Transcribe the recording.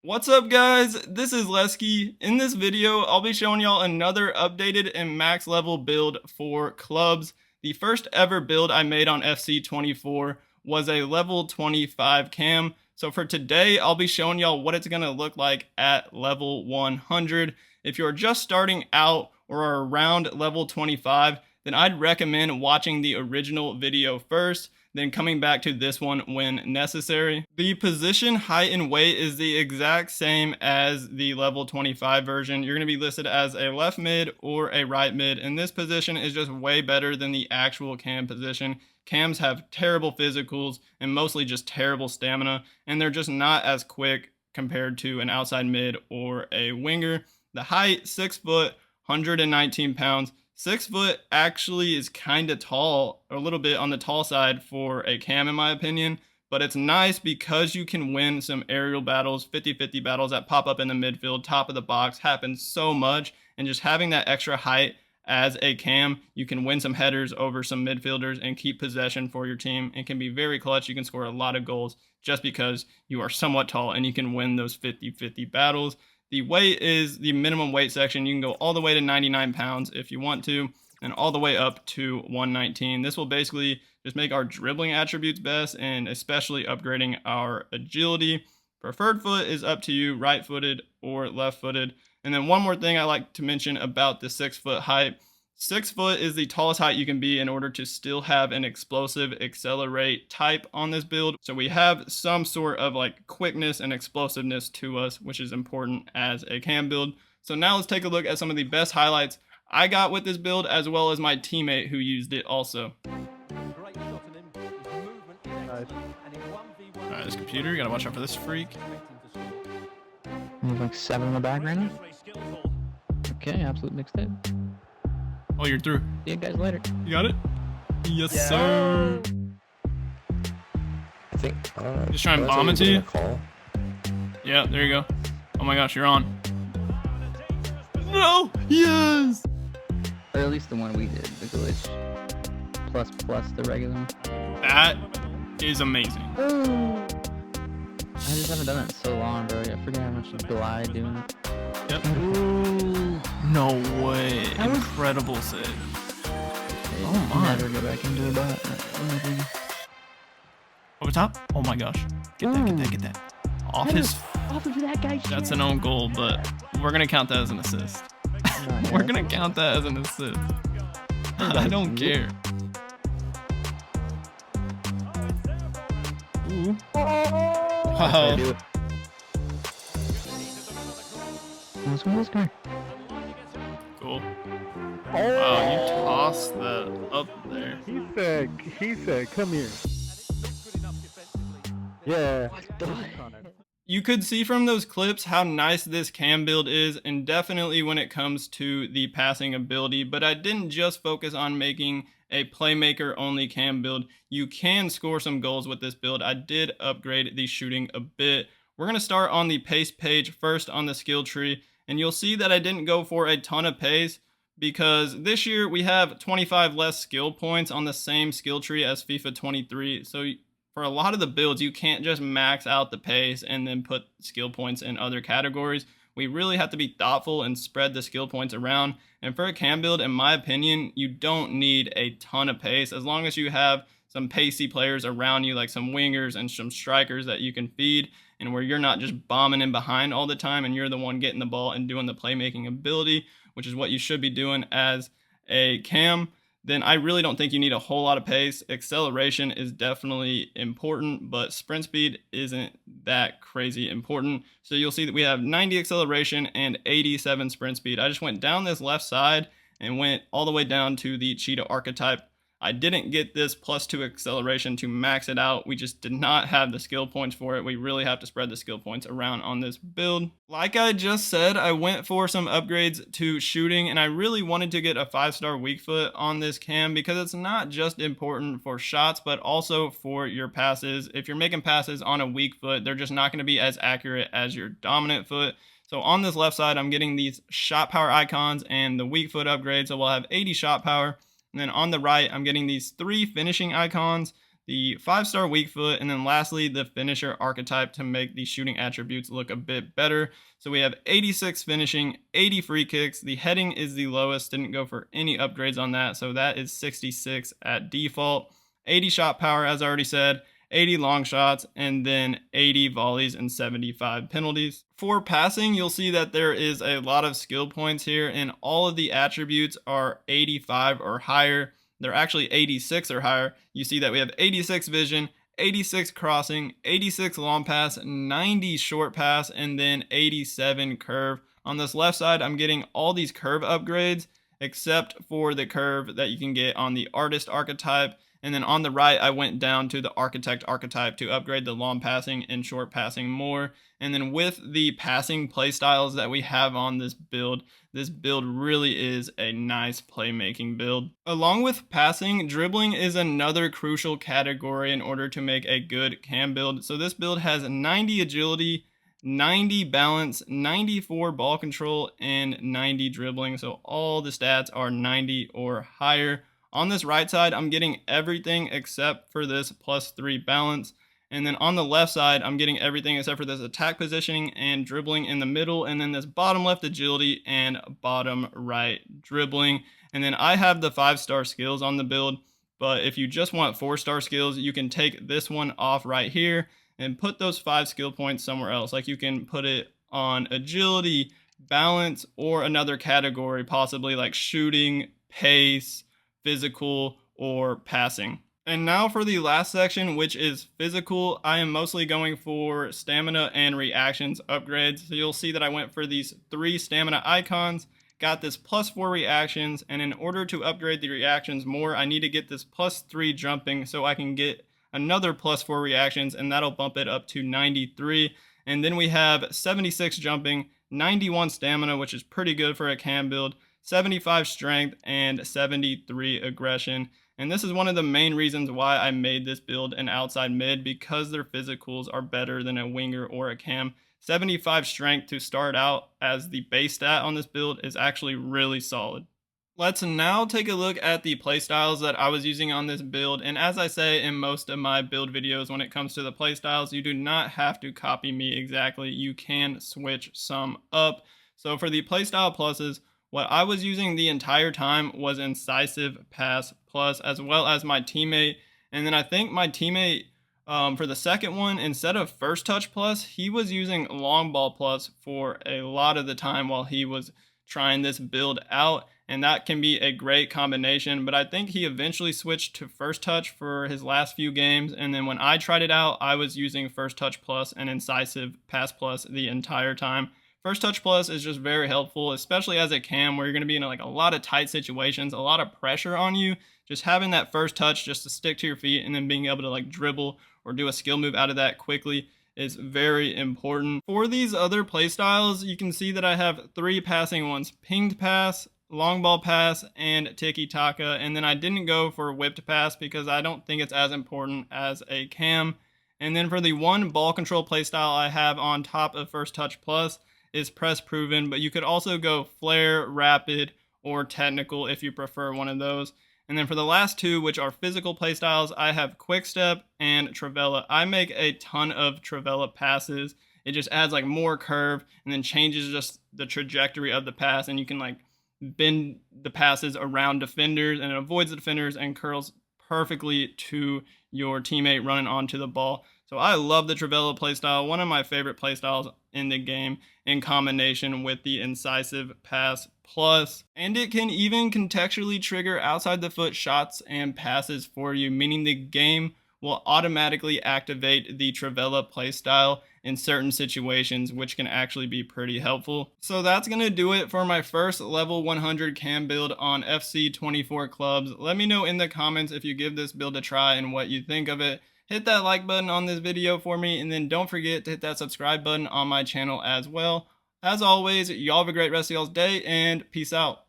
What's up guys, this is Lesky. In this video, I'll be showing y'all another updated and max level build for clubs. The first ever build I made on FC24 was a level 25 cam. So for today, I'll be showing y'all what it's gonna look like at level 100. If you're just starting out or are around level 25, then I'd recommend watching the original video first, then coming back to this one when necessary. The position, height, and weight is the exact same as the level 25 version. You're going to be listed as a left mid or a right mid, and this position is just way better than the actual cam position. Cams have terrible physicals and mostly just terrible stamina, and they're just not as quick compared to an outside mid or a winger. The height, 6 foot, 119 pounds. 6 foot actually is kind of tall, a little bit on the tall side for a cam in my opinion, but it's nice because you can win some aerial battles, 50-50 battles that pop up in the midfield, top of the box, happens so much, and just having that extra height as a cam, you can win some headers over some midfielders and keep possession for your team. It can be very clutch. You can score a lot of goals just because you are somewhat tall and you can win those 50-50 battles. The weight is the minimum weight section. You can go all the way to 99 pounds if you want to, and all the way up to 119. This will basically just make our dribbling attributes best, and especially upgrading our agility. Preferred foot is up to you, right-footed or left-footed. And then one more thing I like to mention about the 6 foot height. 6 foot is the tallest height you can be in order to still have an explosive accelerate type on this build. So we have some sort of like quickness and explosiveness to us, which is important as a cam build. So now let's take a look at some of the best highlights I got with this build, as well as my teammate who used it also. Alright, this computer, you gotta watch out for this freak. There's like 7 in the back right now. Okay, absolute mixed it. Oh, you're through. See you guys later. You got it? Yes, sir. I think, I don't know. Just try and bomb it to you? Yeah, there you go. Oh my gosh, you're on. No! Yes! Or at least the one we did, the glitch. Plus the regular one. That is amazing. I just haven't done that in so long, bro. I forget how much you glide doing it. Yep. Ooh. No way. Incredible save. Oh my. Never go back into a bot. Over top? Oh my gosh. Get that, get that. Off his... Off of that guy. That's an own goal, but we're going to count that as an assist. We're going to count that as an assist. I don't care. Ooh. Wow. Let's go. Cool. Wow, you tossed that up there. He said, come here. Yeah. You could see from those clips how nice this cam build is, and definitely when it comes to the passing ability, but I didn't just focus on making a playmaker only cam build. You can score some goals with this build. I did upgrade the shooting a bit. We're going to start on the pace page first on the skill tree, and you'll see that I didn't go for a ton of pace because this year we have 25 less skill points on the same skill tree as FIFA 23. So for a lot of the builds, you can't just max out the pace and then put skill points in other categories. We really have to be thoughtful and spread the skill points around. And for a cam build, in my opinion, you don't need a ton of pace as long as you have some pacey players around you, like some wingers and some strikers that you can feed, and where you're not just bombing in behind all the time and you're the one getting the ball and doing the playmaking ability, which is what you should be doing as a cam. Then I really don't think you need a whole lot of pace. Acceleration is definitely important, but sprint speed isn't that crazy important. So you'll see that we have 90 acceleration and 87 sprint speed. I just went down this left side and went all the way down to the cheetah archetype. I didn't get this +2 acceleration to max it out. We just did not have the skill points for it. We really have to spread the skill points around on this build. Like I just said, I went for some upgrades to shooting, and I really wanted to get a 5-star weak foot on this cam because it's not just important for shots, but also for your passes. If you're making passes on a weak foot, they're just not going to be as accurate as your dominant foot. So on this left side, I'm getting these shot power icons and the weak foot upgrade. So we'll have 80 shot power. And then on the right, I'm getting these 3 finishing icons. the 5-star weak foot, and then lastly, the finisher archetype to make the shooting attributes look a bit better. So we have 86 finishing, 80 free kicks. The heading is the lowest, didn't go for any upgrades on that, so that is 66 at default. 80 shot power, as I already said, 80 long shots, and then 80 volleys and 75 penalties. For passing, you'll see that there is a lot of skill points here, and all of the attributes are 85 or higher. They're actually 86 or higher. You see that we have 86 vision, 86 crossing, 86 long pass, 90 short pass, and then 87 curve. On this left side, I'm getting all these curve upgrades except for the curve that you can get on the artist archetype. And then on the right, I went down to the architect archetype to upgrade the long passing and short passing more. And then with the passing play styles that we have on this build really is a nice playmaking build. Along with passing, dribbling is another crucial category in order to make a good cam build. So this build has 90 agility, 90 balance, 94 ball control, and 90 dribbling. So all the stats are 90 or higher. On this right side, I'm getting everything except for this +3 balance. And then on the left side, I'm getting everything except for this attack positioning and dribbling in the middle, and then this bottom left agility and bottom right dribbling. And then I have the 5-star skills on the build, but if you just want 4-star skills, you can take this one off right here and put those 5 skill points somewhere else. Like you can put it on agility, balance, or another category, possibly like shooting, pace, physical, or passing. And now for the last section, which is physical. I am mostly going for stamina and reactions upgrades. So you'll see that I went for these 3 stamina icons, got this +4 reactions, and in order to upgrade the reactions more, I need to get this +3 jumping so I can get another +4 reactions, and that'll bump it up to 93. And then we have 76 jumping, 91 stamina, which is pretty good for a cam build, 75 strength, and 73 aggression. And this is one of the main reasons why I made this build an outside mid, because their physicals are better than a winger or a cam. 75 strength to start out as the base stat on this build is actually really solid. Let's now take a look at the playstyles that I was using on this build. And as I say in most of my build videos, when it comes to the playstyles, you do not have to copy me exactly. You can switch some up. So for the playstyle pluses, what I was using the entire time was incisive pass plus, as well as my teammate. And then I think my teammate, for the second one, instead of first touch plus, he was using long ball plus for a lot of the time while he was trying this build out. And that can be a great combination. But I think he eventually switched to first touch for his last few games. And then when I tried it out, I was using first touch plus and incisive pass plus the entire time. First touch plus is just very helpful, especially as a cam where you're going to be in like a lot of tight situations, a lot of pressure on you. Just having that first touch just to stick to your feet and then being able to like dribble or do a skill move out of that quickly is very important. For these other play styles, you can see that I have 3 passing ones: pinged pass, long ball pass, and tiki-taka. And then I didn't go for whipped pass because I don't think it's as important as a cam. And then for the one ball control play style I have on top of first touch plus is press proven, but you could also go flare, rapid, or technical if you prefer one of those. And then for the last 2, which are physical playstyles, I have quick step and trivela. I make a ton of trivela passes. It just adds like more curve and then changes just the trajectory of the pass, and you can like bend the passes around defenders, and it avoids the defenders and curls perfectly to your teammate running onto the ball. So I love the trivela playstyle, one of my favorite playstyles in the game, in combination with the incisive pass plus. And it can even contextually trigger outside the foot shots and passes for you, meaning the game will automatically activate the trivela playstyle in certain situations, which can actually be pretty helpful. So that's going to do it for my first level 100 cam build on FC24 clubs. Let me know in the comments if you give this build a try and what you think of it. Hit that like button on this video for me, and then don't forget to hit that subscribe button on my channel as well. As always, y'all have a great rest of y'all's day, and peace out.